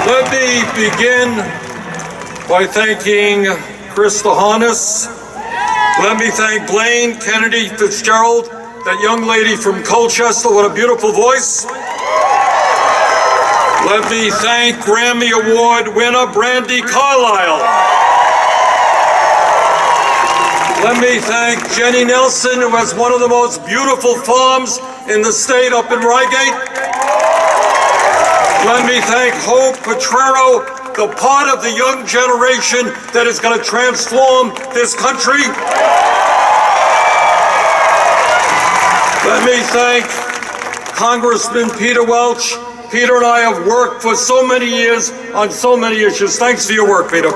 Let me begin by thanking Krista Harness. Let me thank Blaine Kennedy Fitzgerald, that young lady from Colchester. What a beautiful voice. Let me thank Grammy Award winner Brandi Carlile. Let me thank Jenny Nelson, who has one of the most beautiful farms in the state up in Reigate. Let me thank Hope Petrero, the part of the young generation that is going to transform this country. Let me thank Congressman Peter Welch. Peter and I have worked for so many years on so many issues. Thanks for your work, Peter.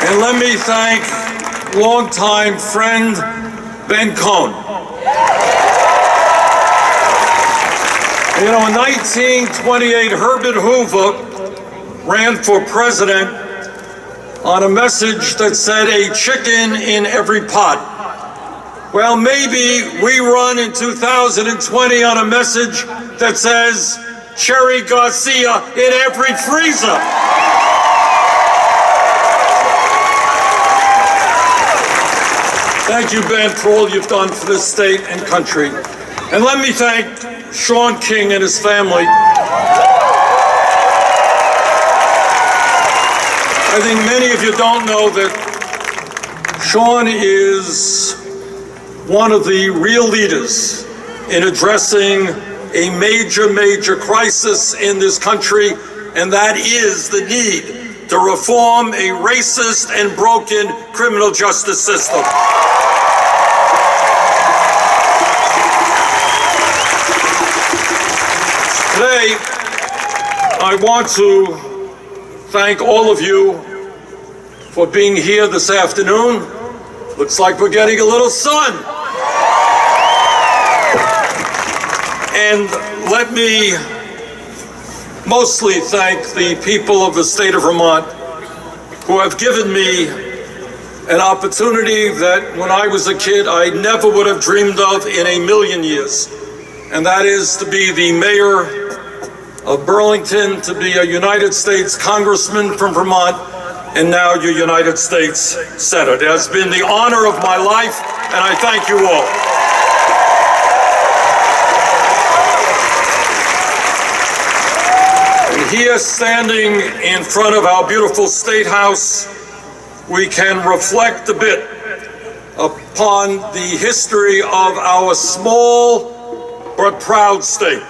And let me thank longtime friend Ben Cohn. You know, in 1928, Herbert Hoover ran for president on a message that said, "A chicken in every pot." Well, maybe we run in 2020 on a message that says, "Cherry Garcia in every freezer." Thank you, Ben, for all you've done for this state and country. And let me thank Sean King and his family. I think many of you don't know that Sean is one of the real leaders in addressing a major crisis in this country, and that is the need to reform a racist and broken criminal justice system. Today, I want to thank all of you for being here this afternoon. Looks like we're getting a little sun. And let me mostly thank the people of the state of Vermont who have given me an opportunity that when I was a kid I never would have dreamed of in a million years. And that is to be the mayor of Burlington, to be a United States congressman from Vermont, and now your United States Senator. It has been the honor of my life, and I thank you all. And here, standing in front of our beautiful State House, we can reflect a bit upon the history of our small but proud state.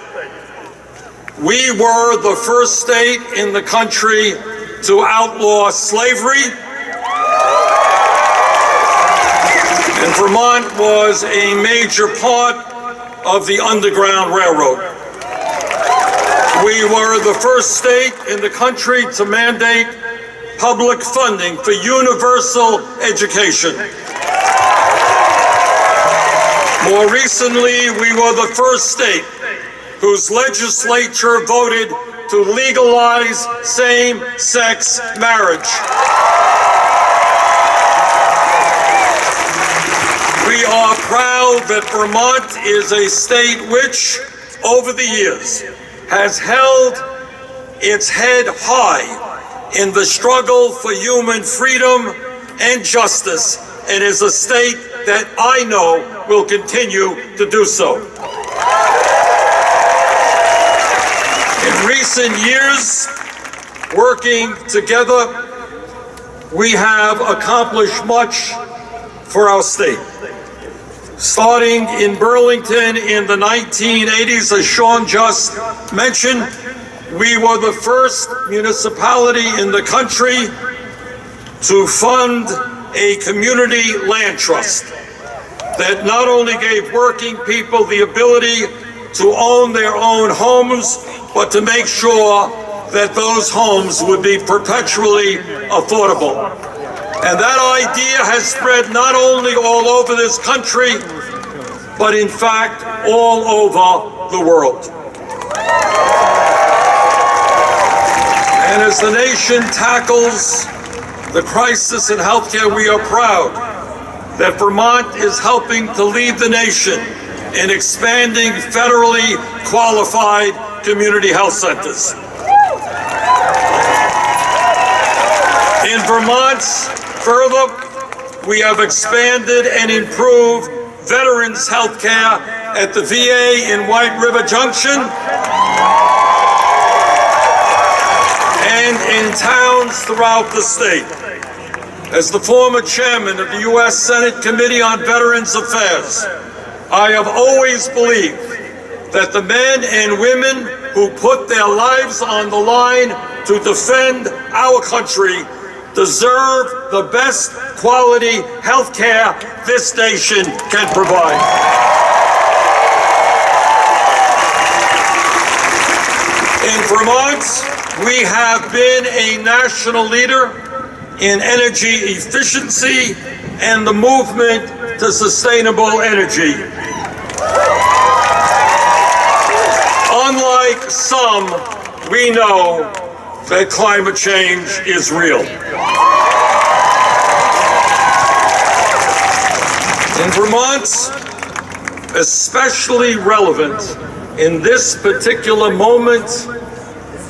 We were the first state in the country to outlaw slavery, and Vermont was a major part of the Underground Railroad. We were the first state in the country to mandate public funding for universal education. More recently, we were the first state whose legislature voted to legalize same-sex marriage. We are proud that Vermont is a state which, over the years, has held its head high in the struggle for human freedom and justice, and is a state that I know will continue to do so. In recent years, working together, we have accomplished much for our state. Starting in Burlington in the 1980s, as Sean just mentioned, we were the first municipality in the country to fund a community land trust that not only gave working people the ability to own their own homes, but to make sure that those homes would be perpetually affordable. And that idea has spread not only all over this country, but in fact, all over the world. And as the nation tackles the crisis in healthcare, we are proud that Vermont is helping to lead the nation in expanding federally qualified community health centers. In Vermont, further, we have expanded and improved veterans' health care at the VA in White River Junction and in towns throughout the state. As the former chairman of the U.S. Senate Committee on Veterans Affairs, I have always believed that the men and women who put their lives on the line to defend our country deserve the best quality health care this nation can provide. In Vermont, we have been a national leader in energy efficiency and the movement to sustainable energy. Unlike some, we know that climate change is real. In Vermont, especially relevant in this particular moment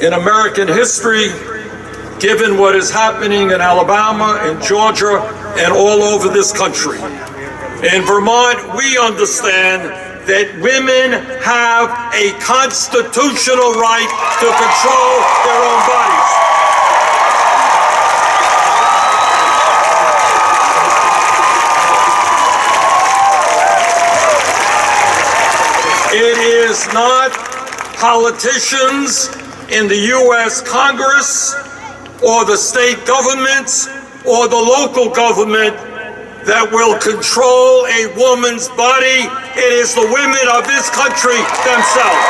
in American history, given what is happening in Alabama and Georgia and all over this country. In Vermont, we understand that women have a constitutional right to control their own bodies. It is not politicians in the U.S. Congress or the state governments or the local government that will control a woman's body. It is the women of this country themselves.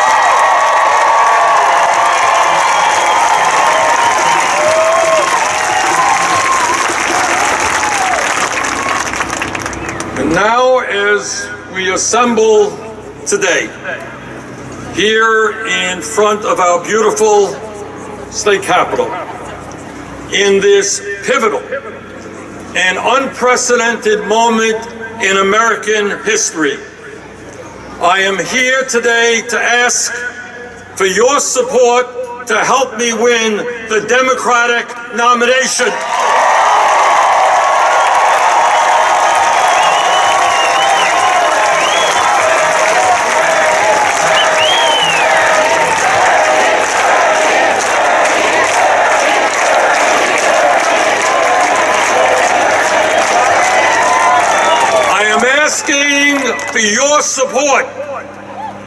And now, as we assemble today, here in front of our beautiful state capitol, in this pivotal and unprecedented moment in American history, I am here today to ask for your support to help me win the Democratic nomination. Asking for your support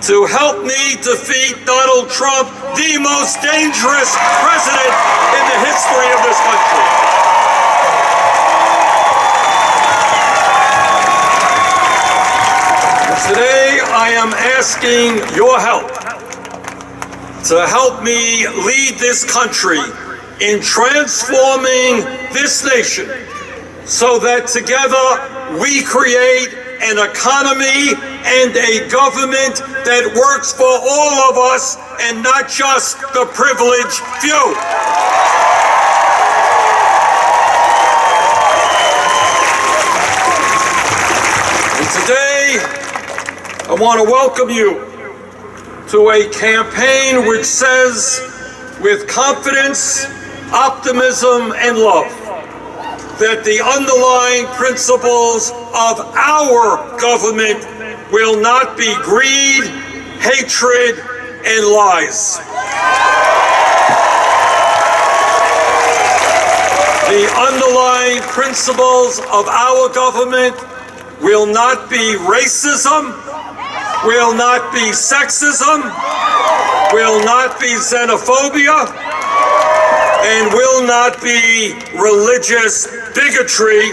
to help me defeat Donald Trump, the most dangerous president in the history of this country. Today, I am asking your help to help me lead this country in transforming this nation so that together we create an economy and a government that works for all of us and not just the privileged few. And today, I want to welcome you to a campaign which says, with confidence, optimism, and love, that the underlying principles of our government will not be greed, hatred, and lies. The underlying principles of our government will not be racism, will not be sexism, will not be xenophobia, and will not be religious bigotry.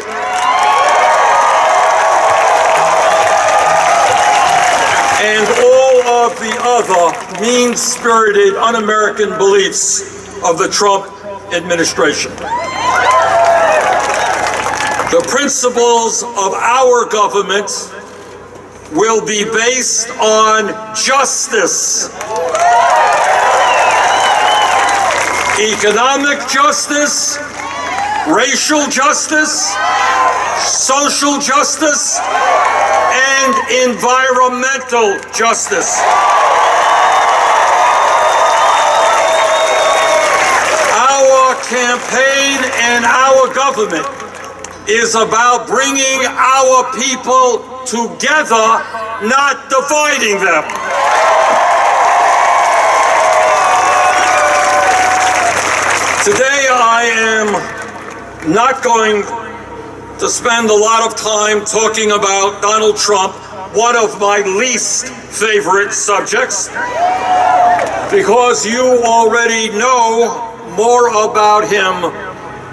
And all of the other mean-spirited, un-American beliefs of the Trump administration. The principles of our government will be based on justice. Economic justice, racial justice, social justice, and environmental justice. campaign and our government is about bringing our people together, not dividing them. Today I am not going to spend a lot of time talking about Donald Trump, one of my least favorite subjects, because you already know more about him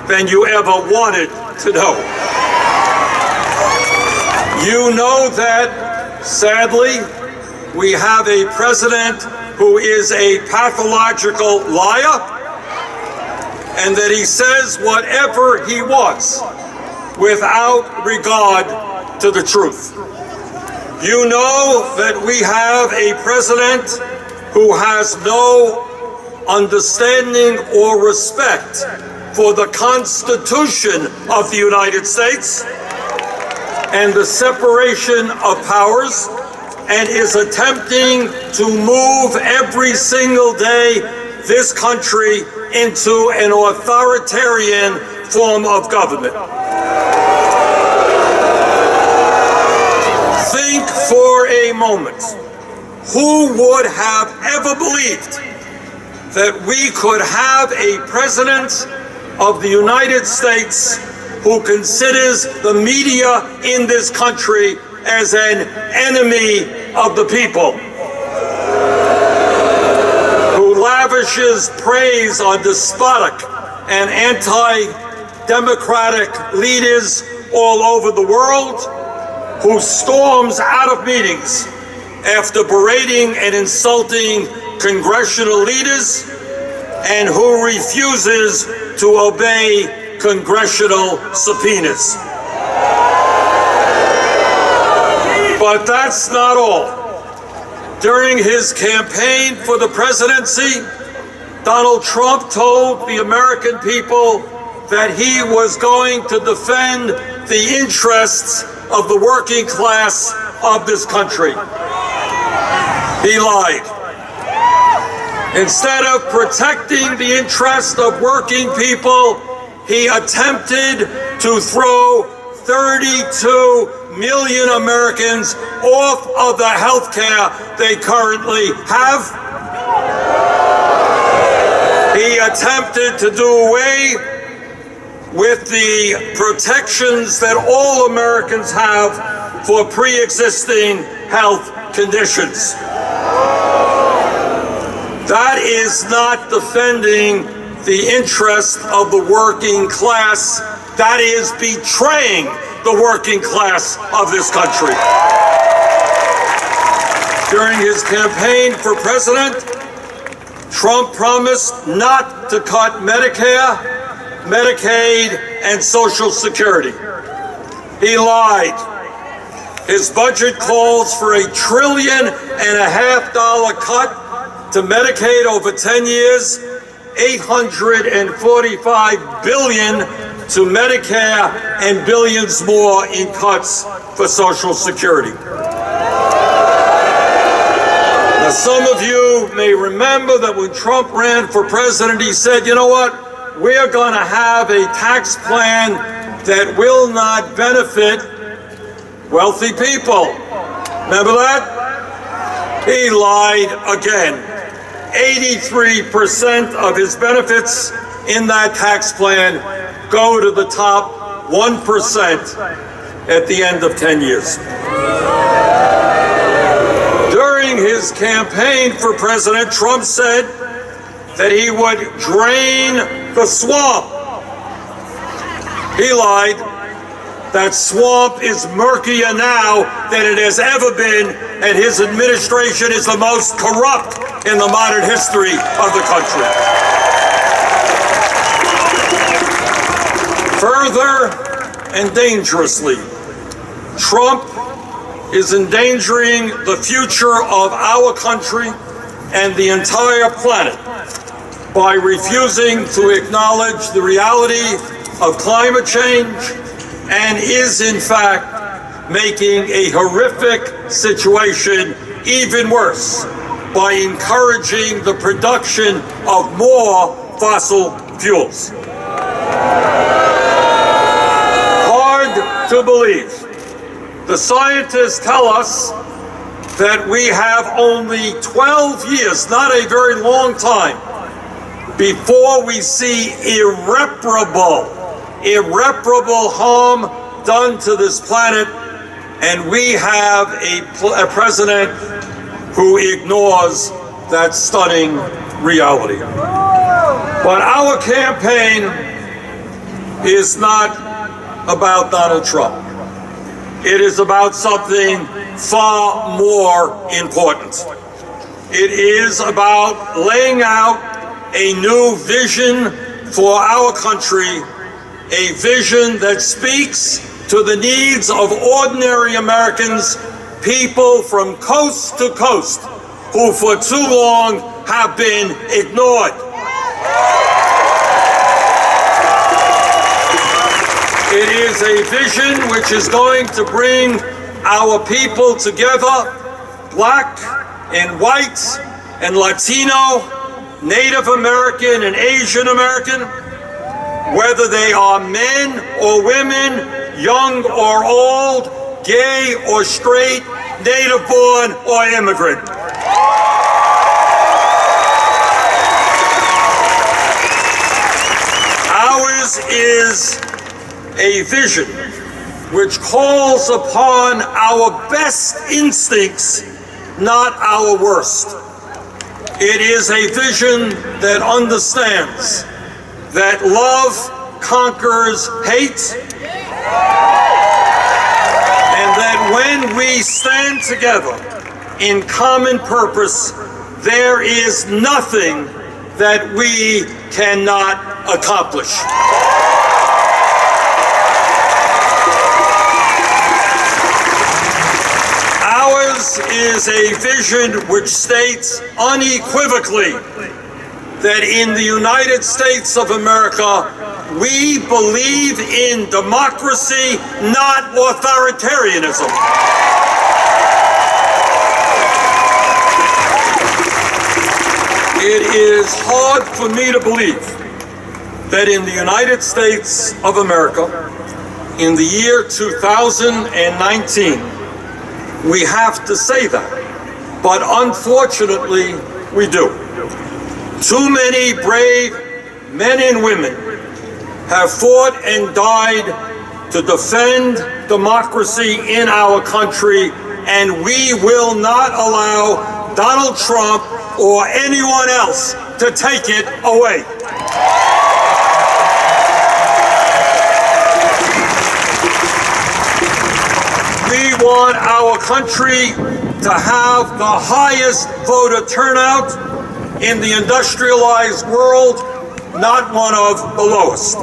than you ever wanted to know. You know that, sadly, we have a president who is a pathological liar, and that he says whatever he wants without regard to the truth. You know that we have a president who has no understanding or respect for the Constitution of the United States and the separation of powers, and is attempting to move every single day this country into an authoritarian form of government. Think for a moment, who would have ever believed that we could have a president of the United States who considers the media in this country as an enemy of the people, who lavishes praise on despotic and anti-democratic leaders all over the world, who storms out of meetings after berating and insulting congressional leaders, and who refuses to obey congressional subpoenas. But that's not all. During his campaign for the presidency, Donald Trump told the American people that he was going to defend the interests of the working class of this country. He lied. Instead of protecting the interest of working people, he attempted to throw 32 million Americans off of the health care they currently have. He attempted to do away with the protections that all Americans have for pre-existing health conditions. That is not defending the interest of the working class. That is betraying the working class of this country. During his campaign for president, Trump promised not to cut Medicare, Medicaid, and Social Security. He lied. His budget calls for $1.5 trillion cut to Medicaid over 10 years, $845 billion to Medicare, and billions more in cuts for Social Security. Now, some of you may remember that when Trump ran for president, he said, you know what? We're going to have a tax plan that will not benefit wealthy people. Remember that? He lied again. 83% of his benefits in that tax plan go to the top 1% at the end of 10 years. During his campaign for president, Trump said that he would drain the swamp. He lied. That swamp is murkier now than it has ever been, and his administration is the most corrupt in the modern history of the country. Further and dangerously, Trump is endangering the future of our country and the entire planet by refusing to acknowledge the reality of climate change, and is in fact making a horrific situation even worse by encouraging the production of more fossil fuels. to believe. The scientists tell us that we have only 12 years, not a very long time, before we see irreparable harm done to this planet, and we have a president who ignores that stunning reality. But our campaign is not about Donald Trump. It is about something far more important. It is about laying out a new vision for our country, a vision that speaks to the needs of ordinary Americans, people from coast to coast, who for too long have been ignored. It is a vision which is going to bring our people together, black and white and Latino, Native American and Asian American, whether they are men or women, young or old, gay or straight, native born or immigrant. Ours is a vision which calls upon our best instincts, not our worst. It is a vision that understands that love conquers hate, and that when we stand together in common purpose, there is nothing that we cannot accomplish. Ours is a vision which states unequivocally that in the United States of America, we believe in democracy, not authoritarianism. It is hard for me to believe that in the United States of America, in the year 2019, we have to say that, but unfortunately, we do. Too many brave men and women have fought and died to defend democracy in our country, and we will not allow Donald Trump or anyone else to take it away. We want our country to have the highest voter turnout in the industrialized world, not one of the lowest.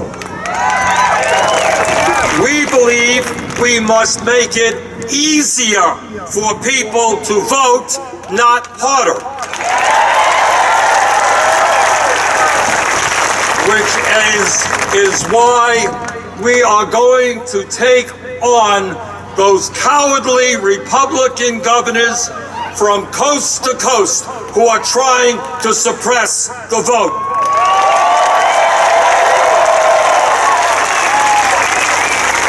We believe we must make it easier for people to vote, not harder. Which is why we are going to take on those cowardly Republican governors from coast to coast who are trying to suppress the vote.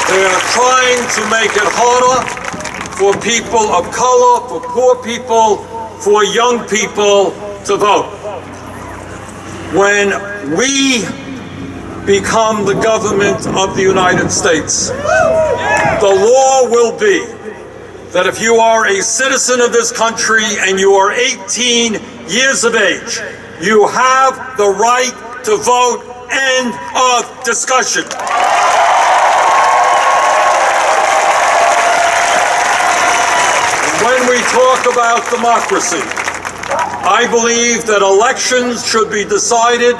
They are trying to make it harder for people of color, for poor people, for young people to vote. When we become the government of the United States, the law will be that if you are a citizen of this country and you are 18 years of age, you have the right to vote. End of discussion. When we talk about democracy, I believe that elections should be decided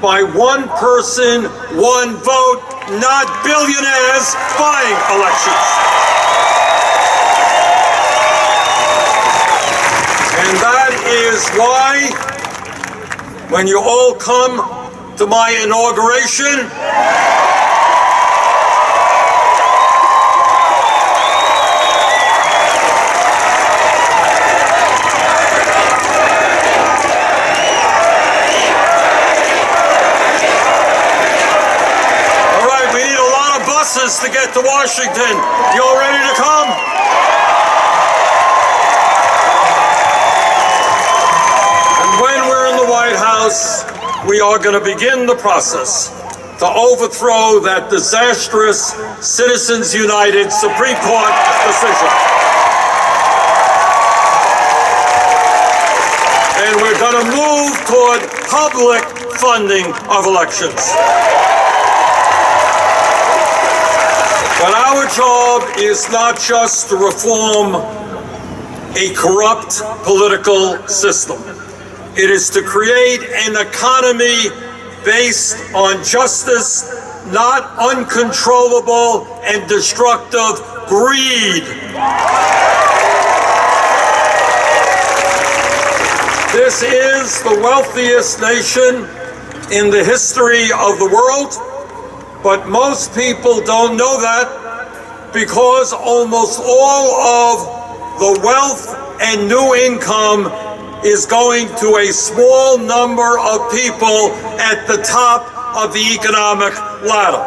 by one person, one vote, not billionaires buying elections. And that is why, when you all come to my inauguration, buses to get to Washington. You all ready to come? And when we're in the White House, we are going to begin the process to overthrow that disastrous Citizens United Supreme Court decision. And we're going to move toward public funding of elections. But our job is not just to reform a corrupt political system. It is to create an economy based on justice, not uncontrollable and destructive greed. This is the wealthiest nation in the history of the world, but most people don't know that because almost all of the wealth and new income is going to a small number of people at the top of the economic ladder.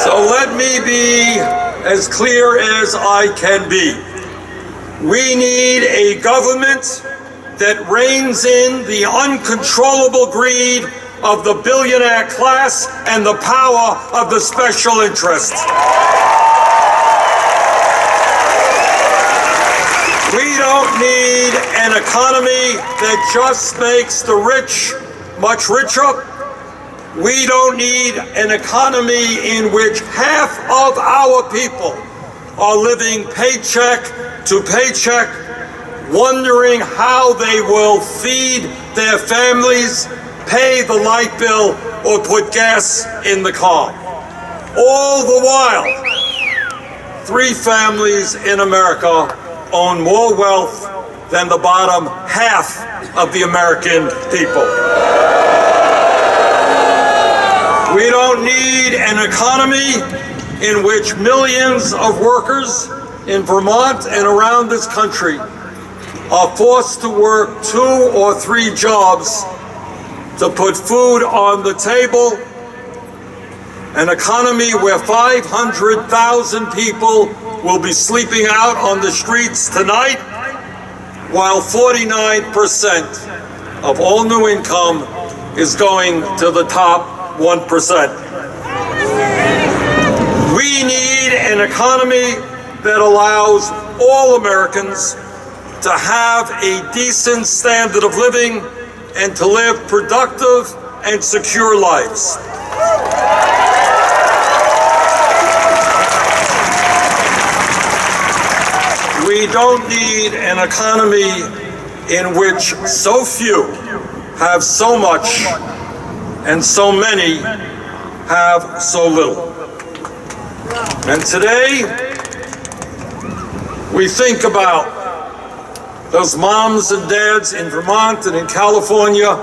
So let me be as clear as I can be. We need a government that reins in the uncontrollable greed of the billionaire class and the power of the special interests. We don't need an economy that just makes the rich much richer. We don't need an economy in which half of our people are living paycheck to paycheck, wondering how they will feed their families, pay the light bill, or put gas in the car. All the while, 3 families in America own more wealth than the bottom half of the American people. We don't need an economy in which millions of workers in Vermont and around this country are forced to work 2 or 3 jobs to put food on the table. An economy where 500,000 people will be sleeping out on the streets tonight, while 49% of all new income is going to the top 1%. We need an economy that allows all Americans to have a decent standard of living and to live productive and secure lives. We don't need an economy in which so few have so much and so many have so little. And today, we think about those moms and dads in Vermont and in California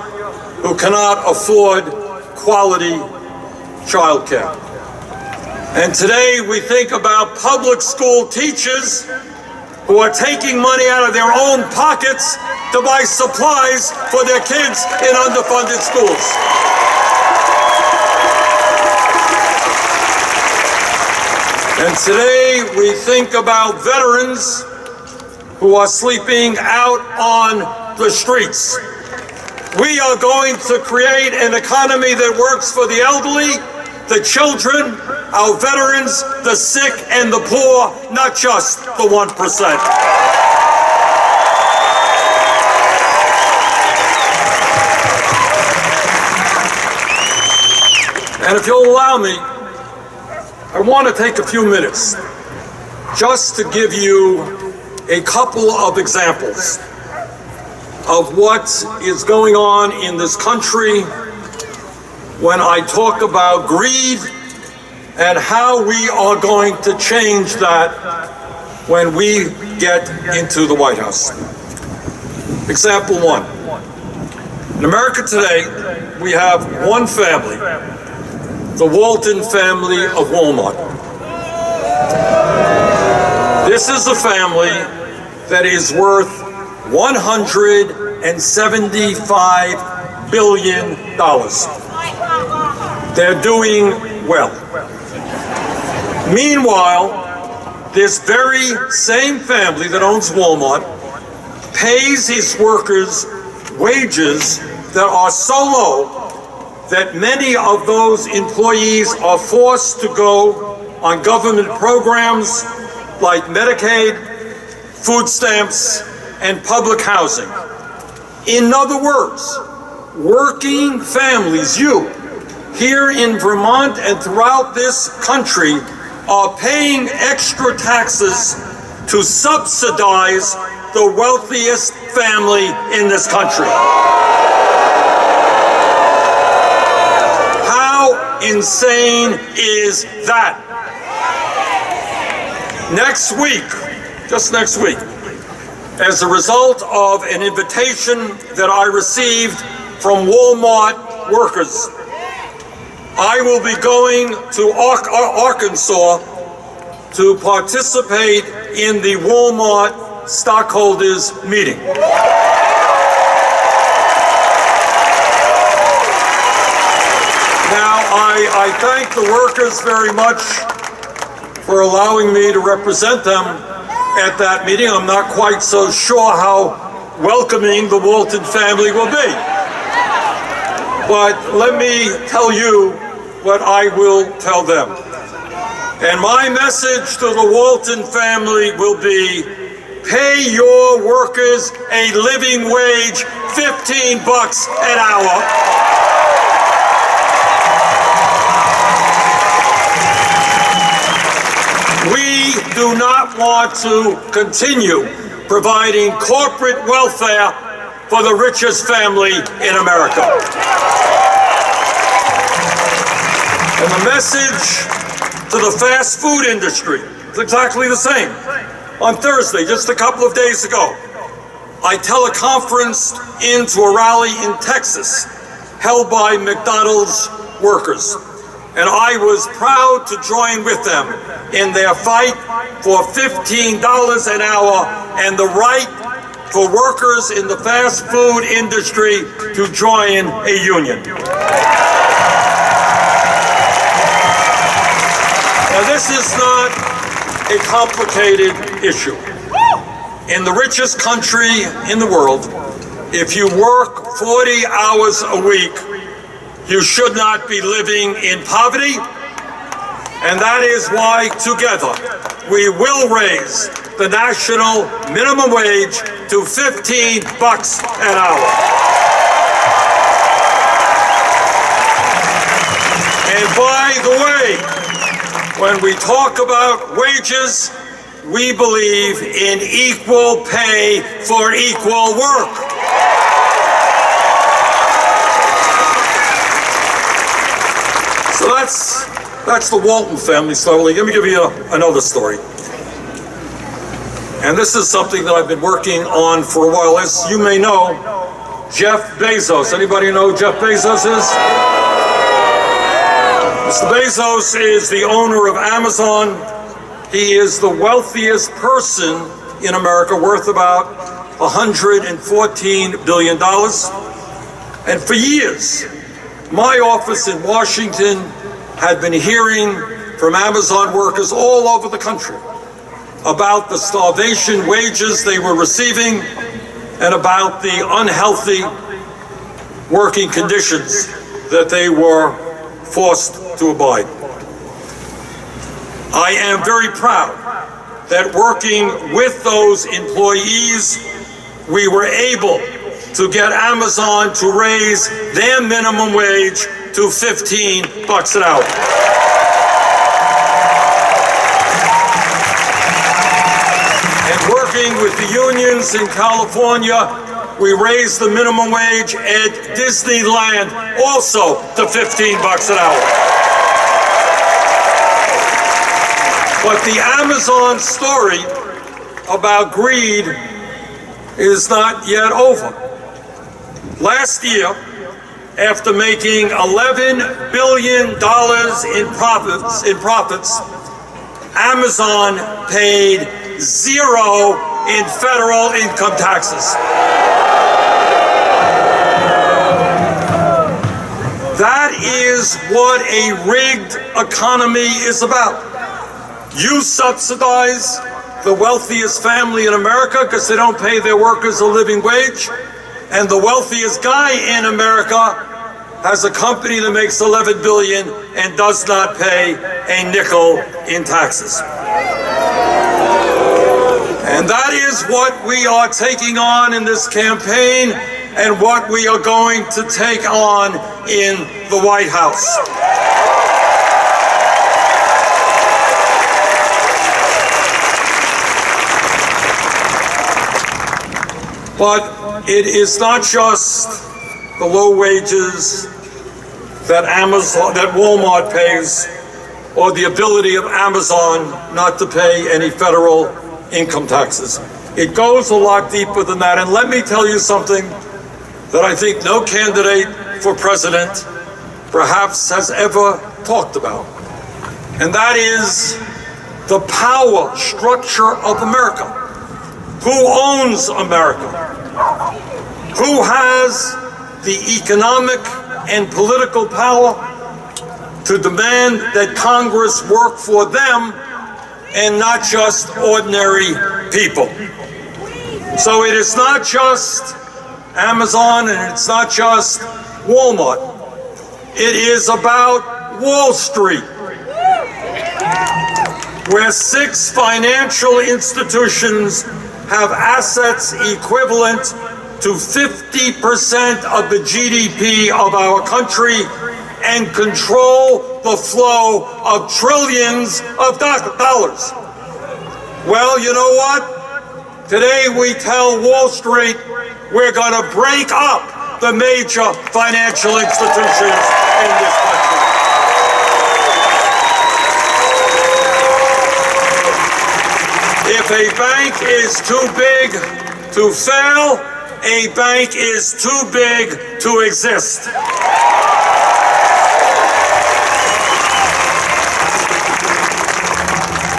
who cannot afford quality childcare. And today, we think about public school teachers who are taking money out of their own pockets to buy supplies for their kids in underfunded schools. And today we think about veterans who are sleeping out on the streets. We are going to create an economy that works for the elderly, the children, our veterans, the sick, and the poor, not just the 1%. And if you'll allow me, I want to take a few minutes just to give you a couple of examples of what is going on in this country when I talk about greed and how we are going to change that when we get into the White House. Example 1. In America today, we have one family, the Walton family of Walmart. This is a family that is worth $175 billion. They're doing well. Meanwhile, this very same family that owns Walmart pays its workers wages that are so low that many of those employees are forced to go on government programs like Medicaid, food stamps, and public housing. In other words, working families, you, here in Vermont and throughout this country, are paying extra taxes to subsidize the wealthiest family in this country. How insane is that? Next week, just next week, as a result of an invitation that I received from Walmart workers, I will be going to Arkansas to participate in the Walmart stockholders meeting. Now, I thank the workers very much for allowing me to represent them at that meeting. I'm not quite so sure how welcoming the Walton family will be. But let me tell you what I will tell them. And my message to the Walton family will be, pay your workers a living wage, $15 an hour. We do not want to continue providing corporate welfare for the richest family in America. And the message to the fast food industry is exactly the same. On Thursday, just a couple of days ago, I teleconferenced into a rally in Texas held by McDonald's workers. And I was proud to join with them in their fight for $15 an hour and the right for workers in the fast food industry to join a union. Now, this is not a complicated issue. In the richest country in the world, if you work 40 hours a week, you should not be living in poverty, and that is why together we will raise the national minimum wage to $15 an hour. And by the way, when we talk about wages, we believe in equal pay for equal work. So that's the Walton family story. Let me give you another story. And this is something that I've been working on for a while. As you may know, Jeff Bezos. Anybody know who Jeff Bezos is? Mr. Bezos is the owner of Amazon. He is the wealthiest person in America, worth about $114 billion. And for years, my office in Washington had been hearing from Amazon workers all over the country about the starvation wages they were receiving and about the unhealthy working conditions that they were forced to abide. I am very proud that working with those employees, we were able to get Amazon to raise their minimum wage to $15 an hour. And working with the unions in California, we raised the minimum wage at Disneyland also to $15 an hour. But the Amazon story about greed is not yet over. Last year, after making $11 billion in profits, Amazon paid zero in federal income taxes. That is is what a rigged economy is about. You subsidize the wealthiest family in America because they don't pay their workers a living wage, and the wealthiest guy in America has a company that makes $11 billion and does not pay a nickel in taxes. And that is what we are taking on in this campaign and what we are going to take on in the White House. But it is not just the low wages that Walmart pays, or the ability of Amazon not to pay any federal income taxes. It goes a lot deeper than that. And let me tell you something that I think no candidate for president perhaps has ever talked about. And that is the power structure of America. Who owns America? Who has the economic and political power to demand that Congress work for them and not just ordinary people? So it is not just Amazon and it's not just Walmart. It is about Wall Street, where 6 financial institutions have assets equivalent to 50% of the GDP of our country and control the flow of trillions of dollars. Well, you know what? Today we tell Wall Street we're going to break up the major financial institutions in this country. If a bank is too big to fail, a bank is too big to exist.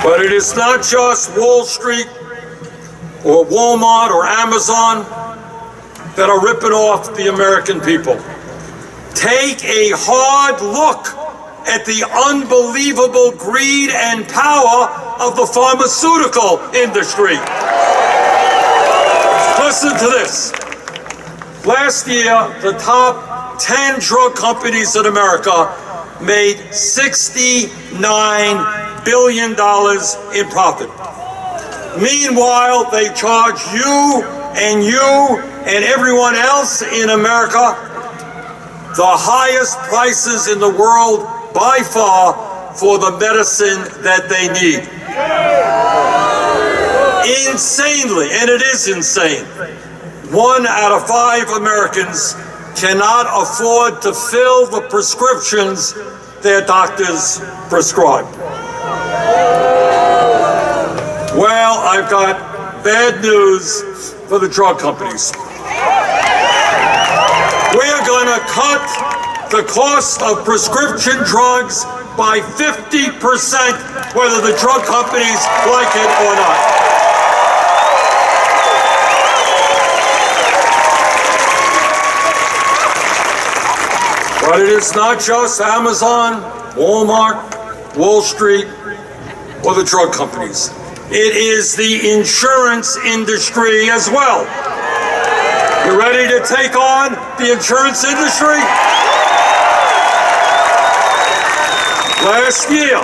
But it is not just Wall Street or Walmart or Amazon that are ripping off the American people. Take a hard look at the unbelievable greed and power of the pharmaceutical industry. Listen to this. Last year, the top 10 drug companies in America made $69 billion in profit. Meanwhile, they charge you and everyone else in America the highest prices in the world by far for the medicine that they need. Insanely, and it is insane. 1 out of 5 Americans cannot afford to fill the prescriptions their doctors prescribe. Well, I've got bad news for the drug companies. We're going to cut the cost of prescription drugs by 50%, whether the drug companies like it or not. But it is not just Amazon, Walmart, Wall Street, or the drug companies. It is the insurance industry as well. You ready to take on the insurance industry? Last year,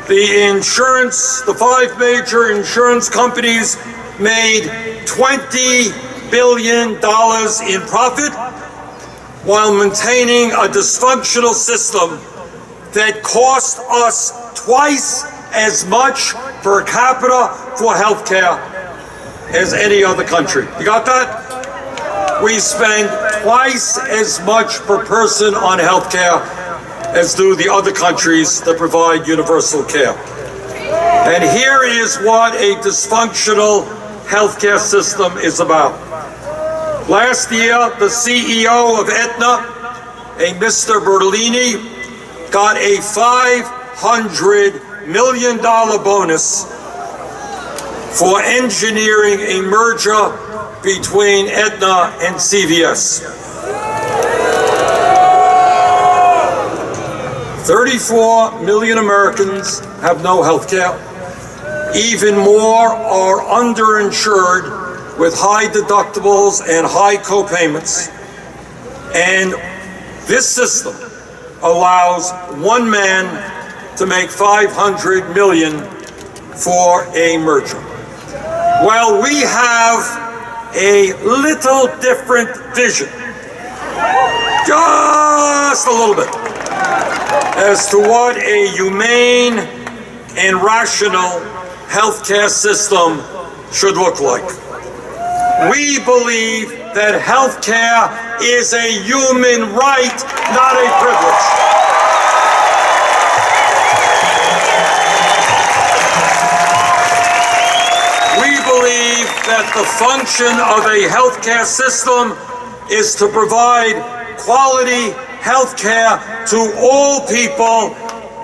the 5 major insurance companies made $20 billion in profit while maintaining a dysfunctional system that cost us twice as much per capita for health care as any other country. You got that? We spend twice as much per person on health care as do the other countries that provide universal care. And here is what a dysfunctional healthcare system is about. Last year, the CEO of Aetna, a Mr. Bertolini, got a $500 million bonus for engineering a merger between Aetna and CVS. 34 million Americans have no health care. Even more are underinsured with high deductibles and high co-payments. And this system allows one man to make 500 million for a merger. Well, we have a little different vision, just a little bit, as to what a humane and rational healthcare system should look like. We believe that healthcare is a human right, not a privilege. We believe that the function of a healthcare system is to provide quality healthcare to all people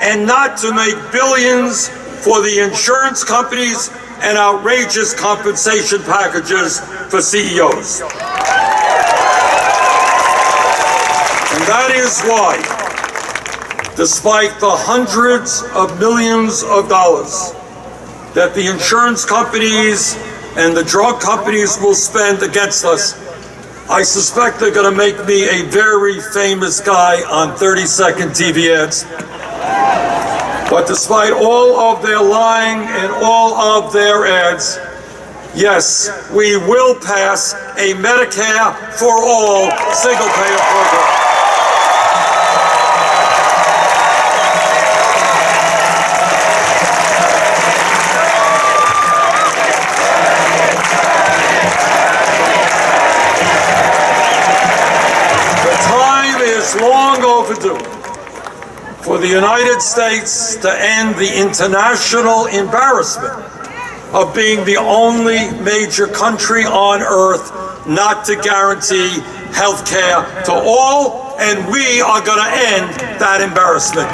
and not to make billions for the insurance companies and outrageous compensation packages for CEOs. And that is why, despite the hundreds of millions of dollars that the insurance companies and the drug companies will spend against us, I suspect they're going to make me a very famous guy on 30-second TV ads. But despite all of their lying and all of their ads, yes, we will pass a Medicare for all single-payer program. The time is long overdue for the United States to end the international embarrassment of being the only major country on earth not to guarantee health care to all, and we are going to end that embarrassment.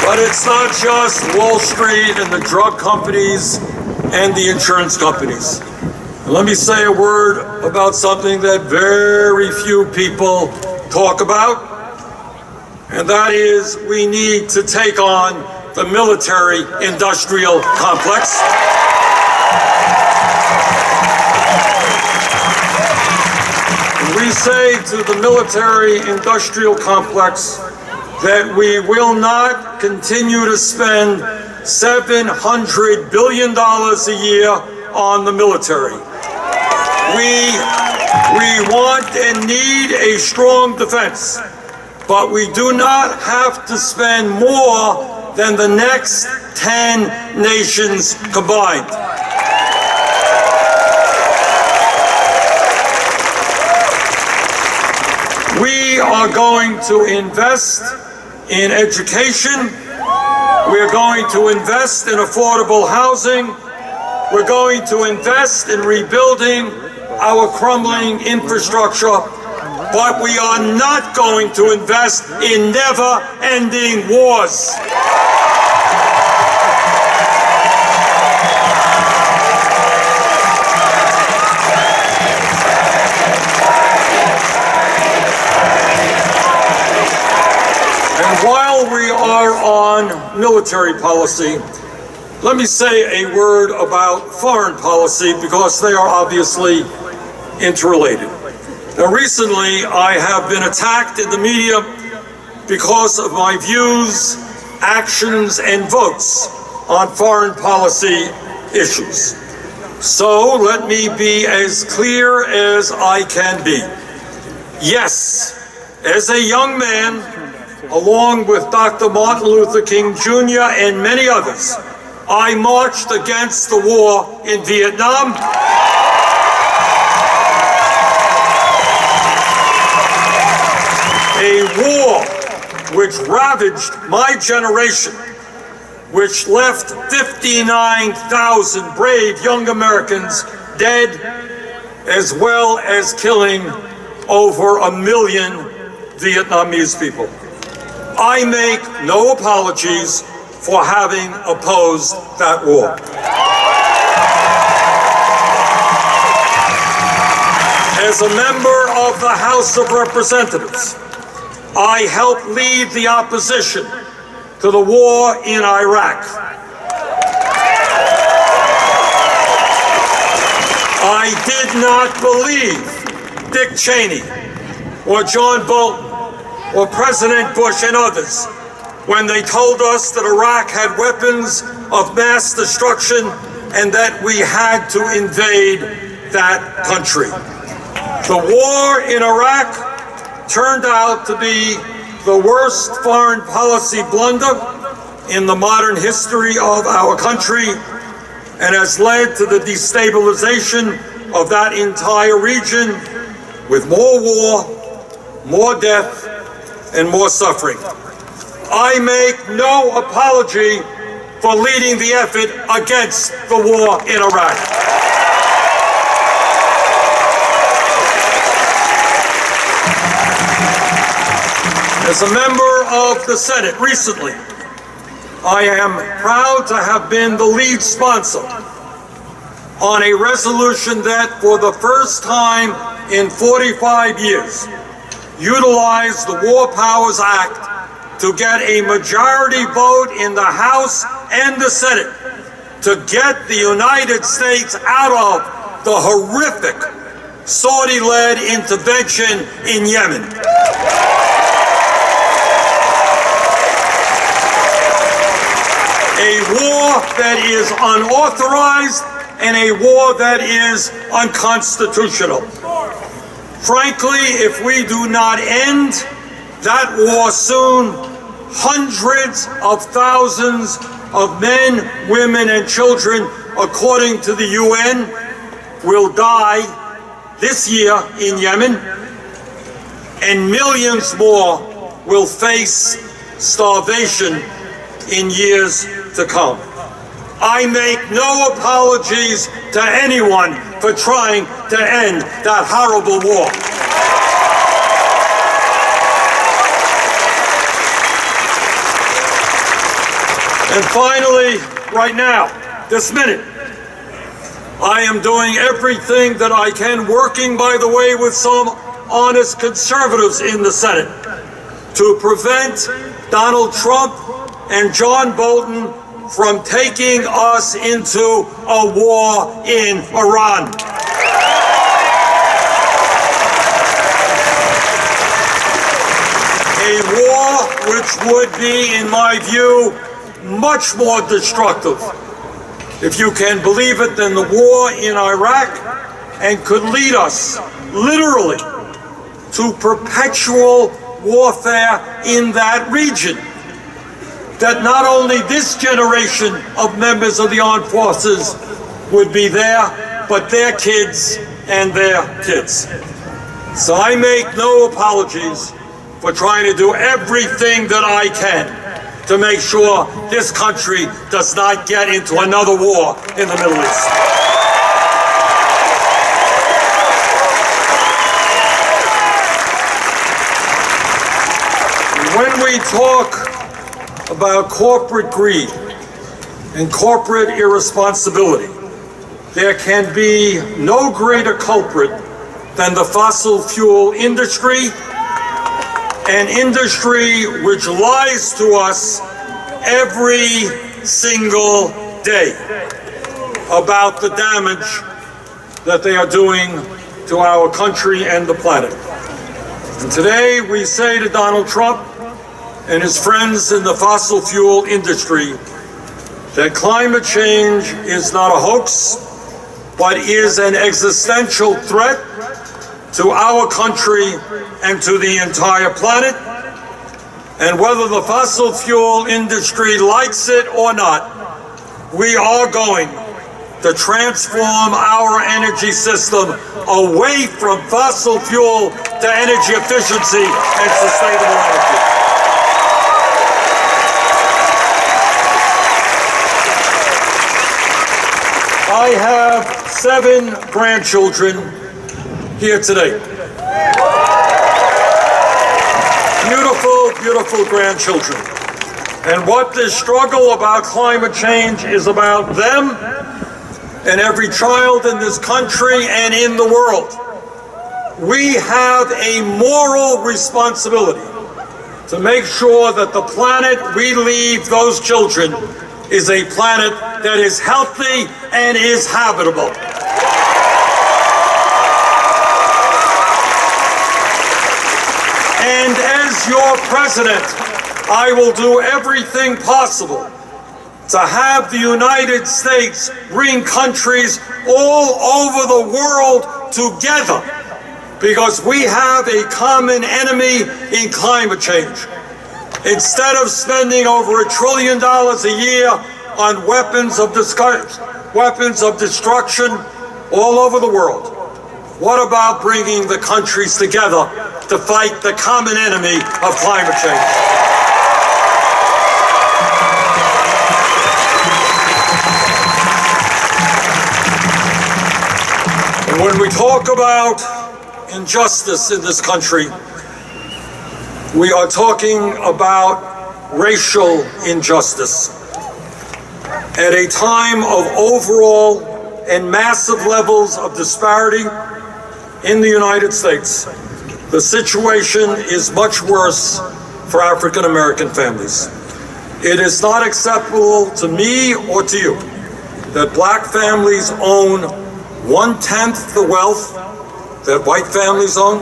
But it's not just Wall Street and the drug companies and the insurance companies. Let me say a word about something that very few people talk about, and that is we need to take on the military-industrial complex. And we say to the military-industrial complex that we will not continue to spend $700 billion a year on the military. We want and need a strong defense, but we do not have to spend more than the next 10 nations combined. We are going to invest in education. We are going to invest in affordable housing. We're going to invest in rebuilding our crumbling infrastructure, but we are not going to invest in never-ending wars. And while we are on military policy, let me say a word about foreign policy, because they are obviously interrelated. Now, recently, I have been attacked in the media because of my views, actions, and votes on foreign policy issues. So let me be as clear as I can be. Yes, as a young man, along with Dr. Martin Luther King Jr. and many others, I marched against the war in Vietnam. A war which ravaged my generation, which left 59,000 brave young Americans dead, as well as killing over 1 million Vietnamese people. I make no apologies for having opposed that war. As a member of of the House of Representatives, I helped lead the opposition to the war in Iraq. I did not believe Dick Cheney or John Bolton or President Bush and others when they told us that Iraq had weapons of mass destruction and that we had to invade that country. The war in Iraq turned out to be the worst foreign policy blunder in the modern history of our country and has led to the destabilization of that entire region with more war, more death, and more suffering. I make no apology for leading the effort against the war in Iraq. As a member of the Senate recently, I am proud to have been the lead sponsor on a resolution that, for the first time in 45 years, utilized the War Powers Act to get a majority vote in the House and the Senate to get the United States out of the horrific Saudi-led intervention in Yemen. A war that is unauthorized and a war that is unconstitutional. Frankly, if we do not end that war soon, hundreds of thousands of men, women, and children, according to the UN, will die this year in Yemen, and millions more will face starvation in years to come. I make no apologies to anyone for trying to end that horrible war. And finally, right now, this minute, I am doing everything that I can, working, by the way, with some honest conservatives in the Senate, to prevent Donald Trump and John Bolton from taking us into a war in Iran. A war which would be, in my view, much more destructive, if you can believe it, than the war in Iraq, and could lead us, literally, to perpetual warfare in that region. That not only this generation of members of the armed forces would be there, but their kids and their kids. So I make no apologies for trying to do everything that I can to make sure this country does not get into another war in the Middle East. When we talk about corporate greed and corporate irresponsibility, there can be no greater culprit than the fossil fuel industry, an industry which lies to us every single day about the damage that they are doing to our country and the planet. And today we say to Donald Trump and his friends in the fossil fuel industry that climate change is not a hoax, but is an existential threat to our country and to the entire planet. And whether the fossil fuel industry likes it or not, we are going to transform our energy system away from fossil fuel to energy efficiency and sustainable energy. I have 7 grandchildren here today. Beautiful, beautiful grandchildren. And what this struggle about climate change is about them and every child in this country and in the world. we have a moral responsibility to make sure that the planet we leave those children is a planet that is healthy and is habitable. And as your president, I will do everything possible to have the United States bring countries all over the world together, because we have a common enemy in climate change. Instead of spending over $1 trillion a year on weapons of destruction all over the world, what about bringing the countries together to fight the common enemy of climate change? And when we talk about injustice in this country, we are talking about racial injustice. At a time of overall and massive levels of disparity in the United States, the situation is much worse for African American families. It is not acceptable to me or to you that black families own 1/10 the wealth that white families own,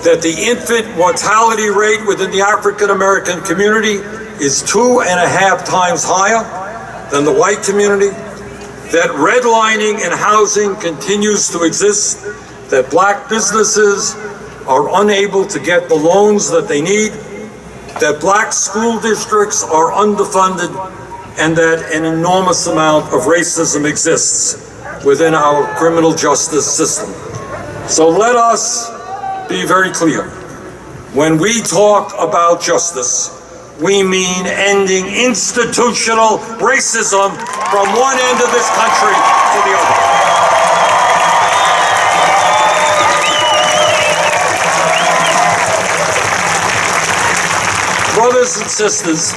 that the infant mortality rate within the African American community is 2.5 times higher than the white community, that redlining in housing continues to exist, that black businesses are unable to get the loans that they need, that black school districts are underfunded, and that an enormous amount of racism exists within our criminal justice system. So let us be very clear. When we talk about justice, we mean ending institutional racism from one end of this country to the other. Brothers and sisters,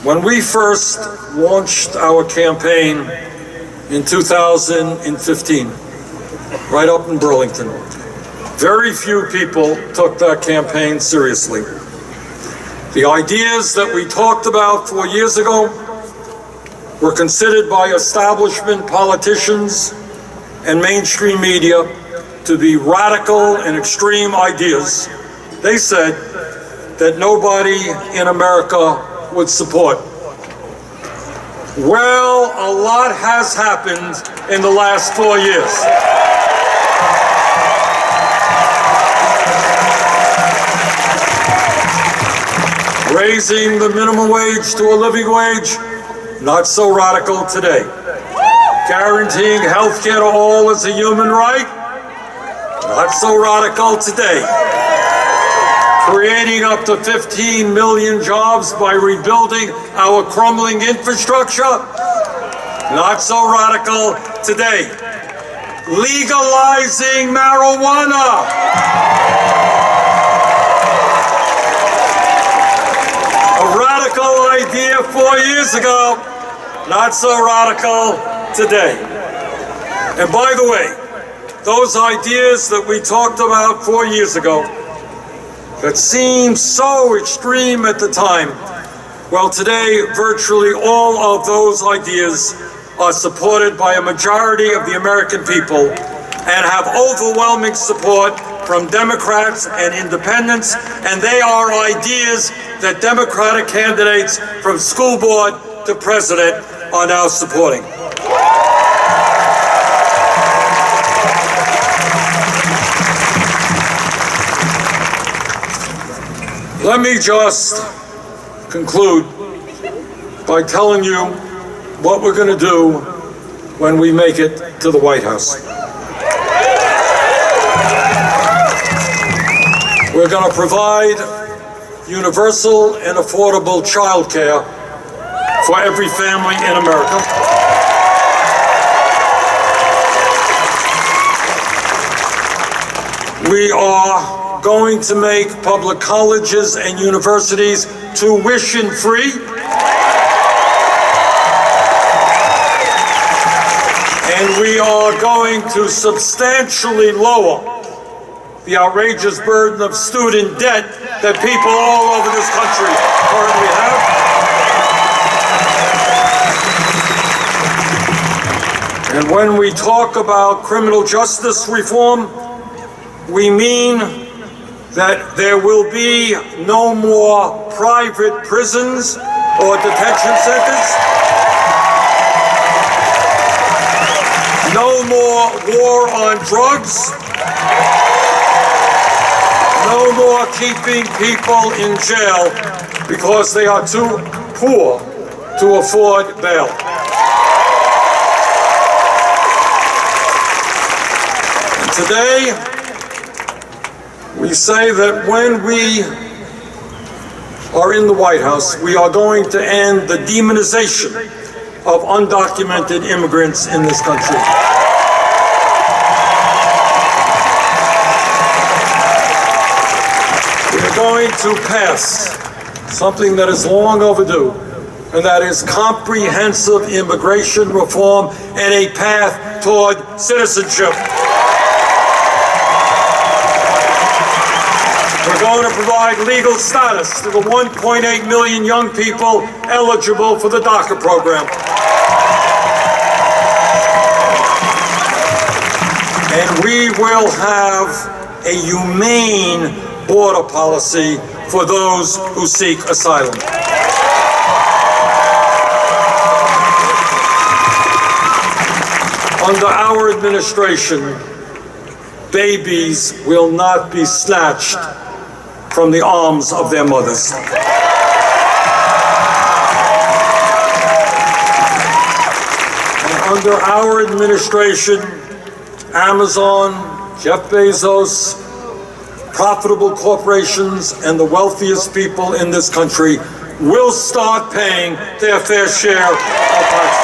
when we first launched our campaign in 2015, right up in Burlington, very few people took that campaign seriously. The ideas that we talked about 4 years ago were considered by establishment politicians and mainstream media to be radical and extreme ideas. They said that nobody in America would support. Well, a lot has happened in the last 4 years. Raising the minimum wage to a living wage, not so radical today. Guaranteeing health care to all is a human right, not so radical today. Creating up to 15 million jobs by rebuilding our crumbling infrastructure, not so radical today. Legalizing marijuana, a radical idea 4 years ago, not so radical today. And by the way, those ideas that we talked about 4 years ago that seemed so extreme at the time, well, today virtually all of those ideas are supported by a majority of the American people and have overwhelming support from Democrats and independents, and they are ideas that Democratic candidates from school board to president are now supporting. Let me just conclude by telling you what we're going to do when we make it to the White House. We're going to provide universal and affordable child care for every family in America. We are going to make public colleges and universities tuition-free. And we are going to substantially lower the outrageous burden of student debt that people all over this country currently have. And when we talk about criminal justice reform, we mean that there will be no more private prisons or detention centers, no more war on drugs, no more keeping people in jail because they are too poor to afford bail. And today, we say that when we are in the White House, we are going to end the demonization of undocumented immigrants in this country. We're going to pass something that is long overdue, and that is comprehensive immigration reform and a path toward citizenship. We're going to provide legal status to the 1.8 million young people eligible for the DACA program. And we will have a humane border policy for those who seek asylum. Under our administration, babies will not be snatched from the arms of their mothers. And under our administration, Amazon, Jeff Bezos, profitable corporations, and the wealthiest people in this country will start paying their fair share of taxes.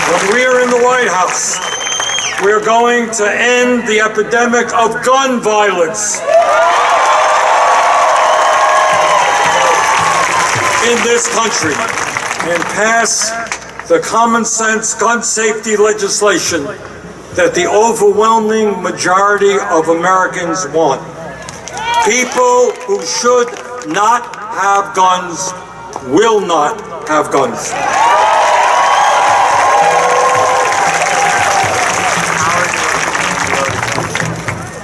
When we are in the White House, we're going to end the epidemic of gun violence in this country and pass the common sense gun safety legislation that the overwhelming majority of Americans want. People who should not have guns will not have guns.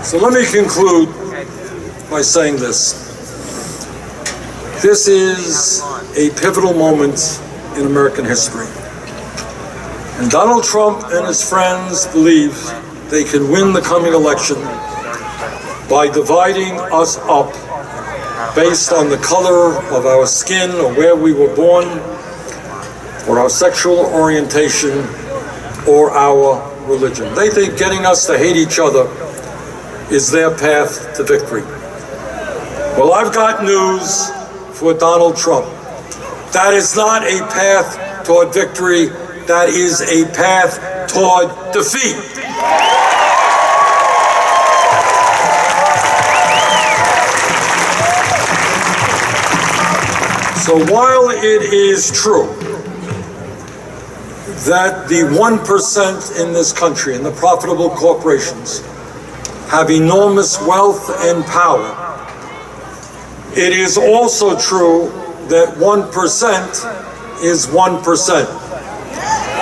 So let me conclude by saying this. This is a pivotal moment in American history. And Donald Trump and his friends believe they can win the coming election by dividing us up based on the color of our skin or where we were born, or our sexual orientation, or our religion. They think getting us to hate each other is their path to victory. Well, I've got news for Donald Trump. That is not a path toward victory. That is a path toward defeat. So while it is true that the 1% in this country and the profitable corporations have enormous wealth and power, it is also true that 1% is 1%.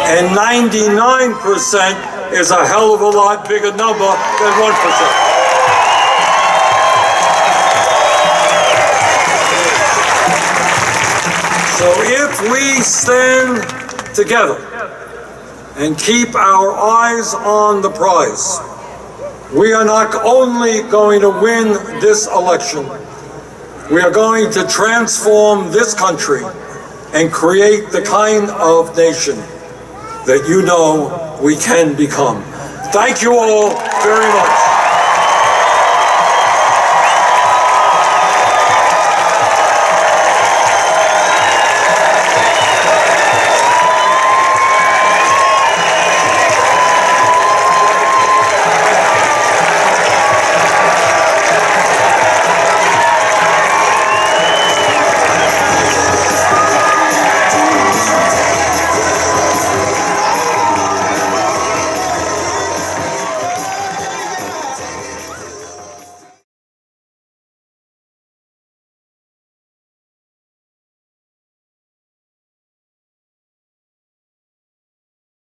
And 99% is a hell of a lot bigger number than 1%. So if we stand together and keep our eyes on the prize, we are not only going to win this election, we are going to transform this country and create the kind of nation that you know we can become. Thank you all very much.